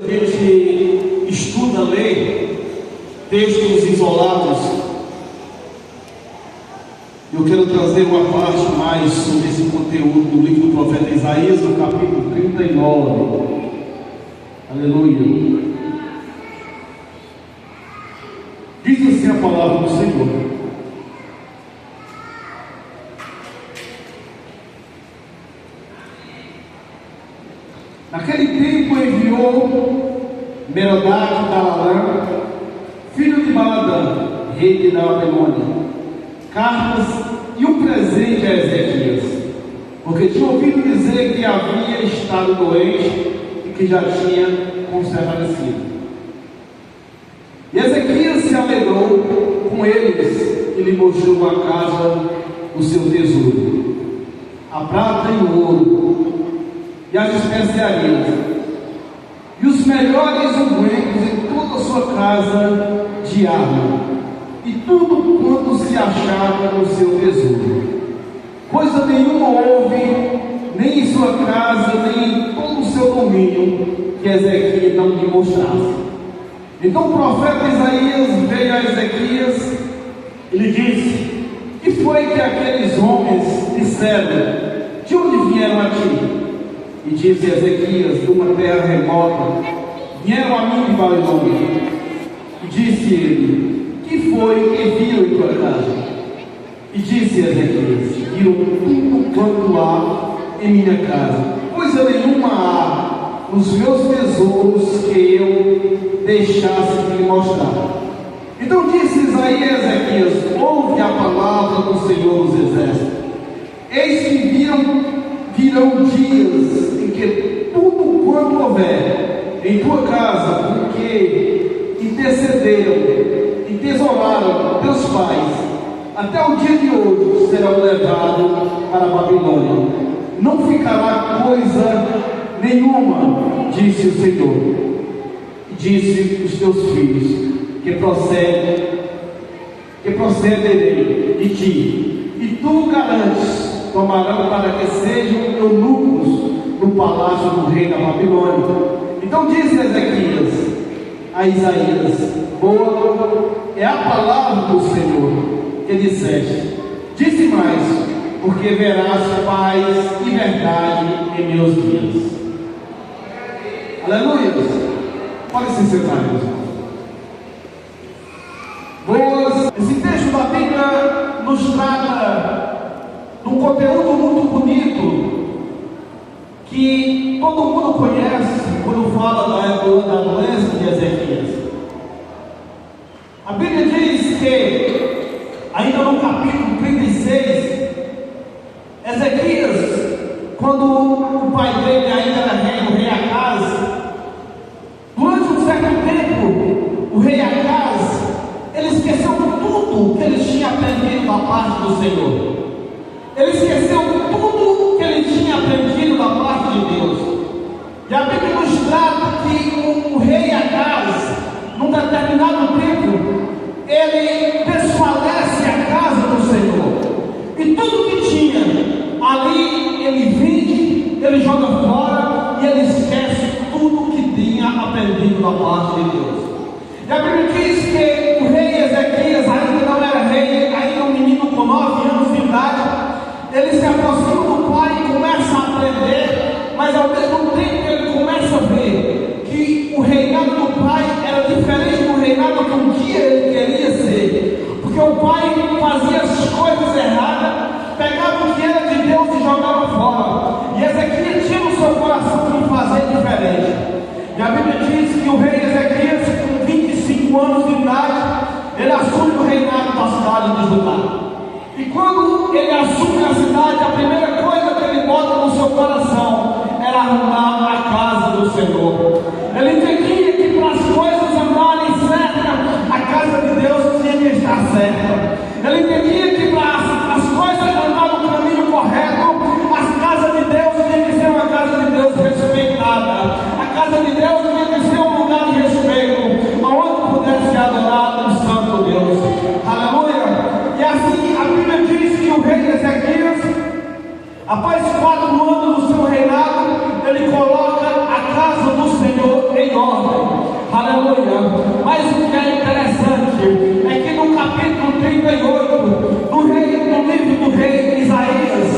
A gente estuda, lê textos isolados. Eu quero trazer uma parte mais sobre esse conteúdo do livro do profeta Isaías, no capítulo 39. Aleluia. Diz assim a palavra do Senhor: naquele tempo enviou Merodach-Baladã, filho de Baladã, rei de Babilônia, cartas e um presente a Ezequias, porque tinha ouvido dizer que havia estado doente e que já tinha convalescido. E Ezequias se alegrou com eles e lhe mostrou a casa do seu tesouro, a prata e o ouro, e as especiarias, e os melhores ungüentos em toda a sua casa de arma, e tudo quanto se achava no seu tesouro. Coisa nenhuma houve, nem em sua casa, nem em todo o seu domínio, que Ezequias não lhe mostrasse. Então o profeta Isaías veio a Ezequias e lhe disse: que foi que aqueles homens disseram? De onde vieram a ti? E disse Ezequias: de uma terra remota, vieram a mim de Babilônia. E disse ele: que foi que viram em tua casa? E disse Ezequias: viram tudo quanto há em minha casa, coisa nenhuma há nos meus tesouros que eu deixasse de lhe mostrar. Então disse Isaías a Ezequias: ouve a palavra do Senhor dos Exércitos. Eis que virão dias em que tudo quanto houver em tua casa, porque intercederam e tesouraram teus pais, até o dia de hoje serão levados para a Babilônia. Não ficará coisa nenhuma, disse o Senhor. E disse os teus filhos: que procederei de ti, e tu garantes, tomarão para que sejam eunucos no palácio do rei da Babilônia. Então disse Ezequias a Isaías: boa é a palavra do Senhor que disseste. Disse mais: porque verás paz e verdade em meus dias. Aleluia. Pode se sentar, meus irmãos. Esse texto da Bíblia nos trata de um conteúdo muito bonito que todo mundo conhece quando fala da doença de Ezequias. A Bíblia diz que, ainda no capítulo 36, Ezequias, quando o pai dele ainda era rei, o rei Acaz, durante um certo tempo, o rei Acaz, ele esqueceu tudo que ele tinha aprendido da parte do Senhor. Ele esqueceu tudo que ele tinha aprendido da parte de Deus. E a Bíblia nos trata que o rei Acaz, num determinado tempo, ele desfalece a casa do Senhor. E tudo que tinha ali, ele vende, ele joga fora e ele esquece tudo que tinha aprendido da parte de Deus. E a Bíblia diz que o rei Ezequias ainda não era rei, ainda um menino com 9 anos de idade. Ele se aproxima do pai e começa a aprender, mas ao mesmo tempo ele começa a ver que o reinado do pai era diferente do reinado que um dia ele queria ser, porque o pai fazia as coisas erradas, pegava o que era de Deus e jogava fora, e Ezequias tinha no seu coração de fazer diferente. E a Bíblia diz que o rei Ezequias, com 25 anos de idade, ele assume o reinado da cidade de Judá. E quando ele assume a cidade, a primeira coisa que ele bota no seu coração era arrumar a casa do Senhor. Ele entendia que para as coisas andarem certas, a casa de Deus tinha que estar certa. Ele entendia que para as coisas andarem no caminho correto, a casa de Deus tinha que ser uma casa de Deus respeitada. A casa de Deus tinha que ser um lugar de respeito, onde pudesse ser adorado o Santo Deus. Aleluia. E assim a Bíblia diz que o rei Ezequias, após 4 anos do seu reinado, ele coloca a casa do Senhor em ordem. Mas o que é interessante é que no capítulo 38, no livro do rei Isaías,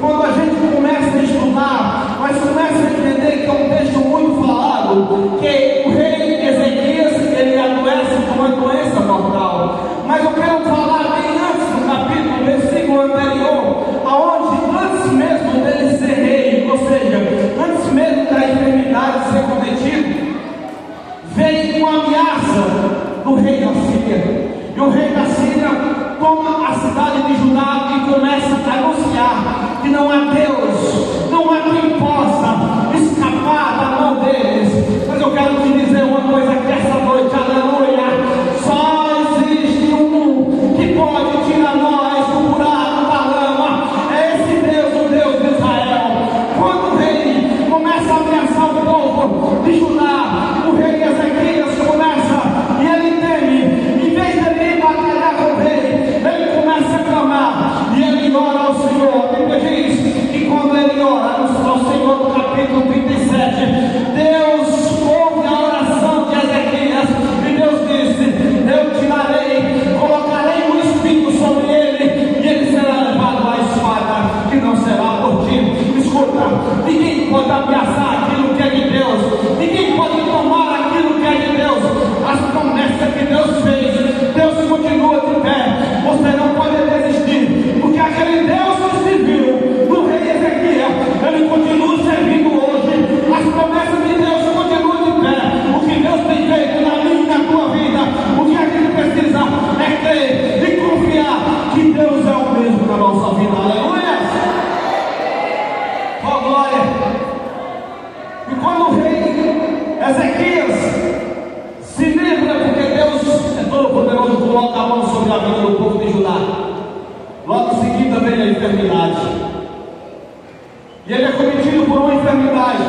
quando a gente começa a estudar, nós começamos a entender que é um texto muito falado, que o rei Ezequias, ele adoece com uma doença mortal. Mas eu quero falar bem antes do capítulo, versículo anterior, aonde antes mesmo dele ser rei, ou seja, antes mesmo da enfermidade ser cometido, veio uma ameaça do rei da Síria. E o rei da Síria toma a cidade de Judá e começa a anunciar que não há Deus, não há quem possa escapar da mão deles. Mas eu quero te dizer uma coisa aqui essa noite, aleluia. Só existe um que pode tirar nós do buraco da lama. É esse Deus, o Deus de Israel. Quando o rei começa a ameaçar o povo de Judá, o rei Ezequias começa e ele teme. Em vez de ele batalhar com o rei, ele começa a clamar e ele ora ao Senhor. A Bíblia diz que quando ele ora ao Senhor, no capítulo 37, Deus ouve a oração de Ezequias e Deus disse: eu tirarei, colocarei um espinho sobre ele e ele será levado à espada, que não será por ti. Escuta, ninguém pode ameaçar aquilo que é de Deus, ninguém pode tomar aquilo que é de Deus. As promessas que Deus fez, Deus continua de pé. Você não pode desistir, porque aquele Deus que se viu no rei Ezequias, ele continua servindo hoje. As promessas de Deus continuam de pé. O que Deus tem feito na minha e na tua vida, o que a gente precisa é crer e confiar que Deus é o mesmo na nossa vida. Aleluia! Oh glória! E quando o rei Ezequias se lembra, porque Deus é todo poderoso, coloca a mão sobre a vida do povo de Judá, logo em seguida vem a enfermidade, e ele é cometido por uma enfermidade.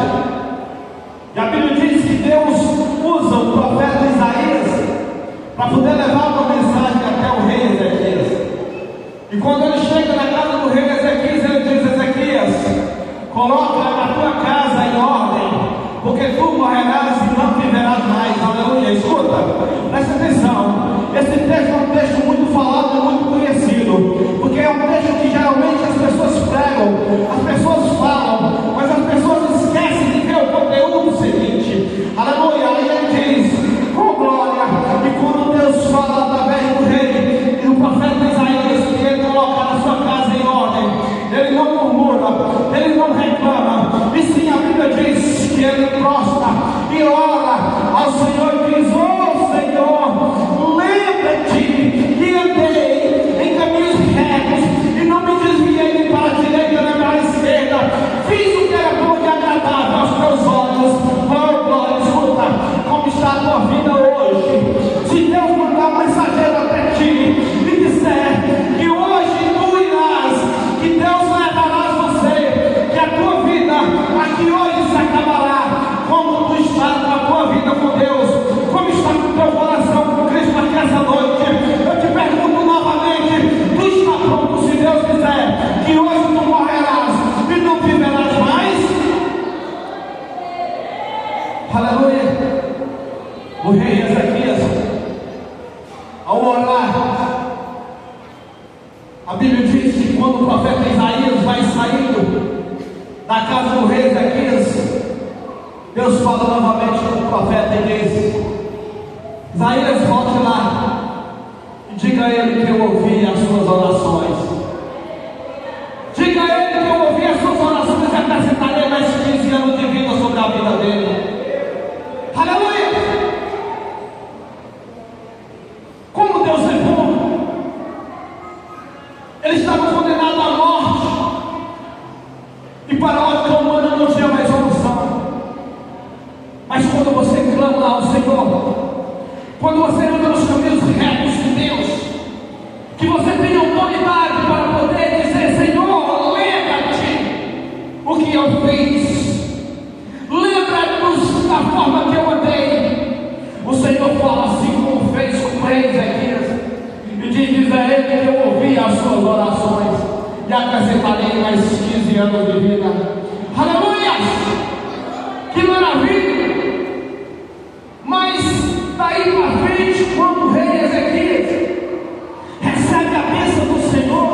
E a Bíblia diz que Deus usa o profeta Isaías para poder levar uma mensagem até o rei Ezequias. E quando ele chega na casa do rei Ezequias, ele diz: Ezequias, coloca a tua casa em ordem, porque tu morrerás e não viverás mais. Aleluia. Escuta, presta atenção. Esse texto é um texto muito falado e muito conhecido, porque é um texto que geralmente as pessoas pregam, as pessoas falam, mas as pessoas esquecem de ver o conteúdo seguinte. Aleluia. Aí ele diz: com glória. E quando Deus fala através do rei e do profeta Isaías que ele colocar a sua casa em ordem, ele não murmura, ele não reclama, e sim a Bíblia diz que ele prostra e ora ao Senhor e diz: oh Senhor, lembra-te que andei em caminhos retos e não me desviei nem para a direita nem para a esquerda, fiz o que era bom e agradável aos teus olhos. Oh glória! Escuta, como está a tua vida hoje? Se Deus mandar um mensageiro até ti e disser que hoje tu irás, que Deus levará você, que a tua vida aqui hoje se acabará, como tu estás na tua vida com Deus, como está com o teu coração com Cristo aqui essa noite, eu te pergunto novamente: tu está pronto, se Deus quiser, que hoje tu morrerás e não viverás mais? Aleluia. O rei Ezequias, ao orar, a Bíblia diz que quando o profeta Isaías vai saindo da casa do rei Ezequias, Deus fala novamente com o profeta e diz: Isaías, volte lá e diga a ele que eu ouvi as suas orações. Diga a ele que eu ouvi as suas orações e acrescentarei mais 15 anos de vida sobre a vida dele. Aleluia! Como Deus é bom! Ele estava condenado à morte, e para a ótica humana não tinha mais solução. Mas quando você clama ao Senhor, quando você anda nos caminhos retos de Deus, que você tenha autoridade para poder dizer: Senhor, lembra-te o que eu fiz, lembra-nos da forma que eu andei. O Senhor fala assim como fez com o rei Ezequias, e diz a ele que eu ouvi as suas orações e acrescentarei mais 15 anos de vida. Aleluia! Que maravilha! Mas daí para frente, quando o rei Ezequias recebe a bênção do Senhor,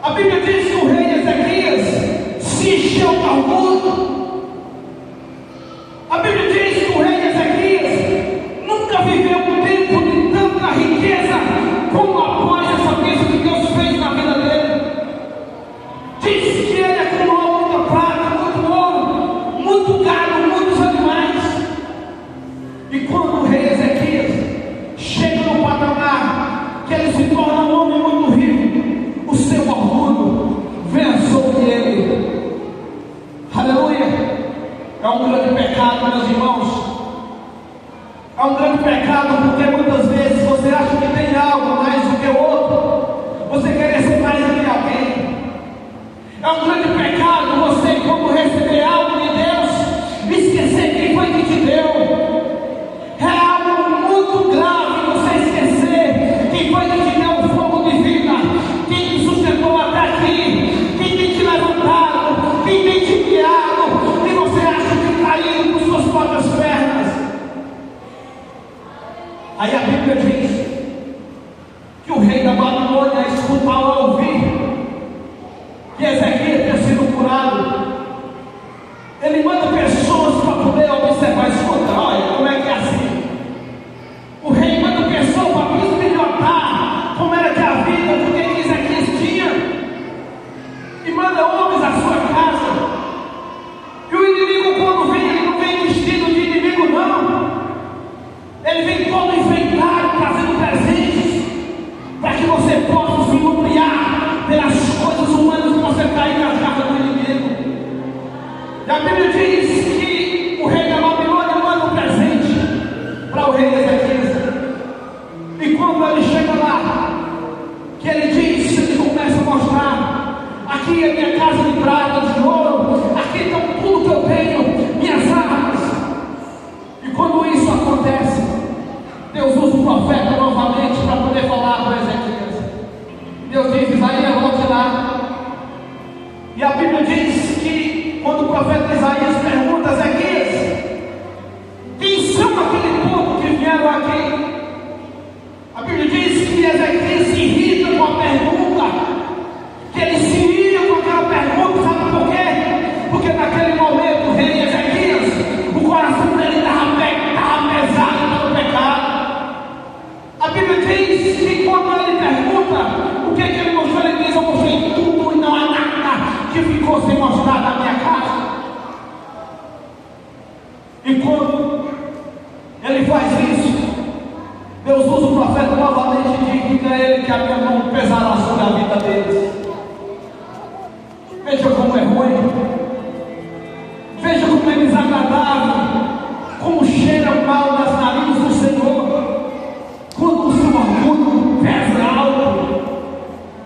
a Bíblia diz que o rei Ezequias se encheu de orgulho. A Bíblia diz que o rei Ezequias nunca viveu um tempo de tanta riqueza como após essa bênção que Deus fez na vida dele. Diz que ele acumulou muita prata, muito ouro, muito gado, muitos animais. E quando o rei Ezequias chega no patamar que ele se torna um homem muito rico, o seu orgulho vem sobre ele. Aleluia! É um grande pecado, meus irmãos. É um grande pecado porque muitas vezes você acha que tem algo mais do que o outro, você quer ser mais do que alguém. É um grande pecado você, quando receber algo de Deus, esquecer quem foi que te deu. É algo muito grave você esquecer quem foi que te deu o fogo de vida, quem te sustentou até aqui, quem tem te levantado, quem tem te guiado, e você acha que caiu com suas próprias pernas. Aí a Bíblia diz que o rei da Babilônia escuta ao ouvir que Ezequias tinha sido curado. Ele manda pessoas para poder observar. Escuta, olha como é que é assim. O rei manda pessoas para bisbilhotar como era que a vida do que Ezequias tinha, e manda homens à sua casa. E o inimigo, quando vem, ele não vem vestido de inimigo, não. Ele vem todo enfeitado, trazendo presentes, para que você possa se lubriar pelas coisas humanas que você cai nas garras do inimigo. E a Bíblia diz que o rei da Babilônia manda um presente para o rei Ezequias. E quando ele chega lá, que ele diz, ele começa a mostrar: aqui é minha casa de prata, de ouro, aqui está tudo que eu tenho, minhas armas. E quando isso acontece, Deus usa o profeta novamente para poder falar com Ezequias. Deus diz: Isaías, volte lá. E a Bíblia diz que quando o profeta Isaías pergunta a Ezequias: quem são aquele povo que vieram aqui? A Bíblia diz que Ezequias se irrita com a pergunta, que ele se ira com aquela pergunta. Sabe por quê? Porque naquele momento o rei Ezequias, o coração dele estava pesado pelo pecado. A Bíblia diz que quando ele pergunta o que ele mostrou, ele diz: eu mostrei tudo e não há nada que ficou sem mostrar da minha casa. E quando ele faz isso, Deus usa o profeta novamente e diz a ele que a minha mão pesará sobre a vida deles. Veja como é ruim, veja como é desagradável, como cheira mal nas narinas do Senhor, quando o seu orgulho pesa alto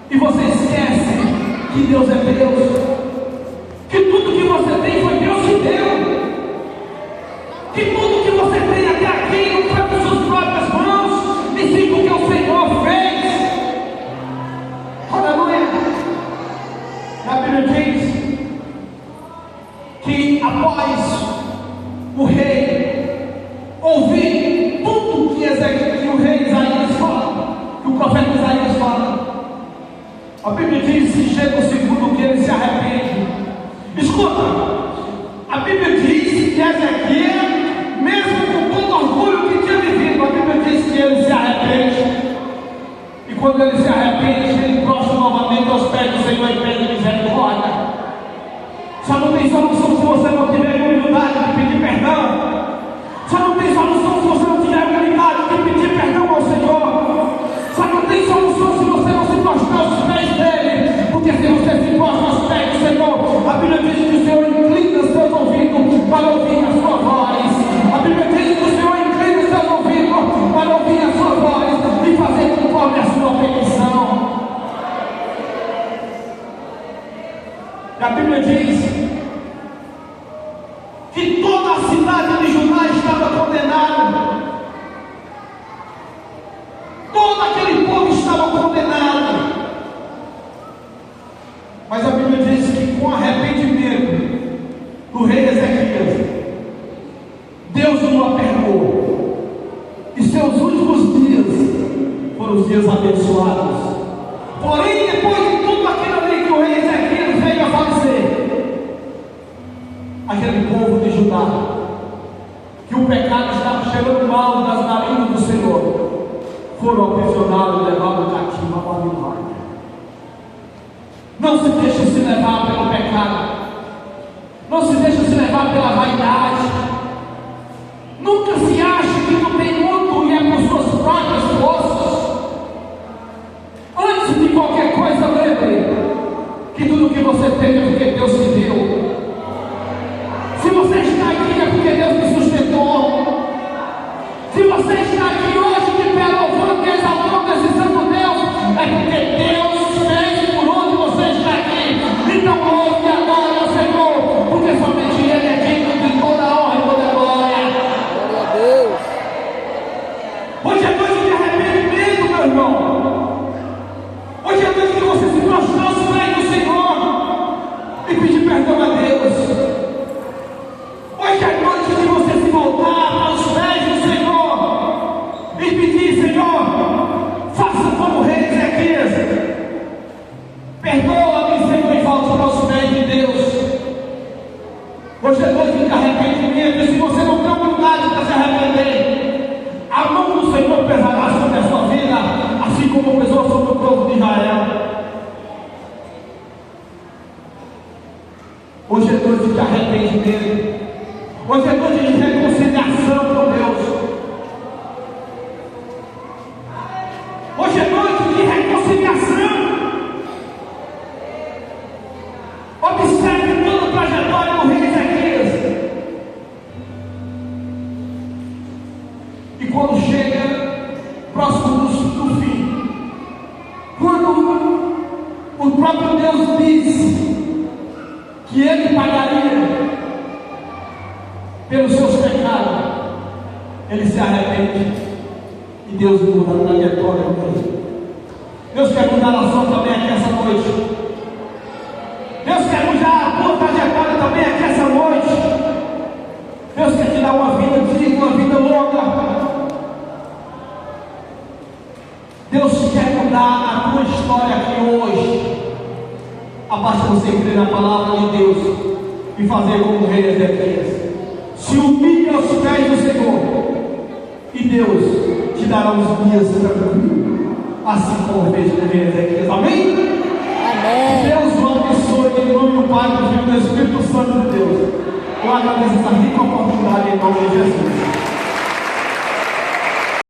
e você esquece que Deus é Deus, que tudo que você tem foi Deus que deu, que tudo que você tem até aqui não foi com suas próprias mãos, e sim porque o Senhor fez. Aleluia! A Bíblia diz que após o rei ouvir tudo que o rei Isaías fala, que o profeta Isaías fala, a Bíblia diz que chega o segundo que ele se arrepende. Escuta, a Bíblia diz que Ezequias, mesmo com todo orgulho que tinha vivido, a Bíblia diz que ele se arrepende. E quando ele se arrepende, ele prostra novamente aos pés do Senhor e pede misericórdia. Só não tem solução se você não tiver humildade de pedir perdão. Só não tem solução se você não tiver humildade de pedir perdão ao Senhor. Só não tem solução se você não se prostrar aos pés dele. Porque se você se prostra aos pés do Senhor, a Bíblia diz que o Senhor inclina seus ouvidos para ouvir a sua voz. A Bíblia diz que o Senhor inclina seus ouvidos para ouvir a sua voz e fazer conforme a sua petição. A Bíblia diz que toda a cidade de Judá estava condenada. Todo aquele povo estava condenado. Mas a Bíblia diz que com arrependimento do rei Ezequias, dias abençoados. Porém, depois de tudo aquilo ali que o rei Ezequias veio a falecer, aquele povo de Judá, que o pecado estava cheirando mal das narinas do Senhor, foram aprisionados e levados cativo a Babilônia. Não se deixe se levar pelo pecado, não se deixe se levar pela vaidade. Nunca se ache que não tem luto e é por suas próprias forças. Antes de qualquer coisa, lembre que tudo que você tem é porque Deus te deu. Se você está aqui é porque Deus te sustentou. Se você está aqui hoje de pé louvando, exaltando esse santo Deus, é porque Deus fez por onde você está aqui. Então louve e adore ao Senhor, porque somente Ele é digno de toda a honra e toda a glória. Glória a Deus. Hoje é noite de arrependimento, meu irmão. Hoje é noite que você se prostrar aos pés do Senhor e pedir perdão a Deus. Hoje é noite de você se voltar aos pés do Senhor e pedir: Senhor, faça como o rei Ezequias. Perdoa-me, Senhor, e volte para os pés de Deus. Hoje é noite de arrependimento, e se você não tem humildade para se arrepender, a mão do Senhor pesará sobre a sua vida, assim como pesou sobre o povo de Israel. Hoje é noite de arrependimento. Hoje é noite de reconciliação com Deus. Hoje é noite de reconciliação. Observe toda a trajetória do rei Ezequias. E quando chega próximo do fim, quando o próprio Deus diz que ele pagaria pelos seus pecados, ele se arrepende e Deus muda a trajetória dele. Deus quer mudar a sua também aqui essa noite. Deus quer mudar a tua trajetória também aqui essa noite. Deus quer te dar uma vida digna, uma vida longa. Deus quer mudar a tua história aqui hoje. Basta você crer na palavra de Deus e fazer como o rei Ezequias. Se humilhe aos pés do Senhor, e Deus te dará os dias tranquilos, assim como fez com o rei Ezequias. Amém? Amém. Deus o abençoe em nome do Pai, do Filho e do Espírito Santo de Deus. Eu agradeço essa rica oportunidade em nome de Jesus.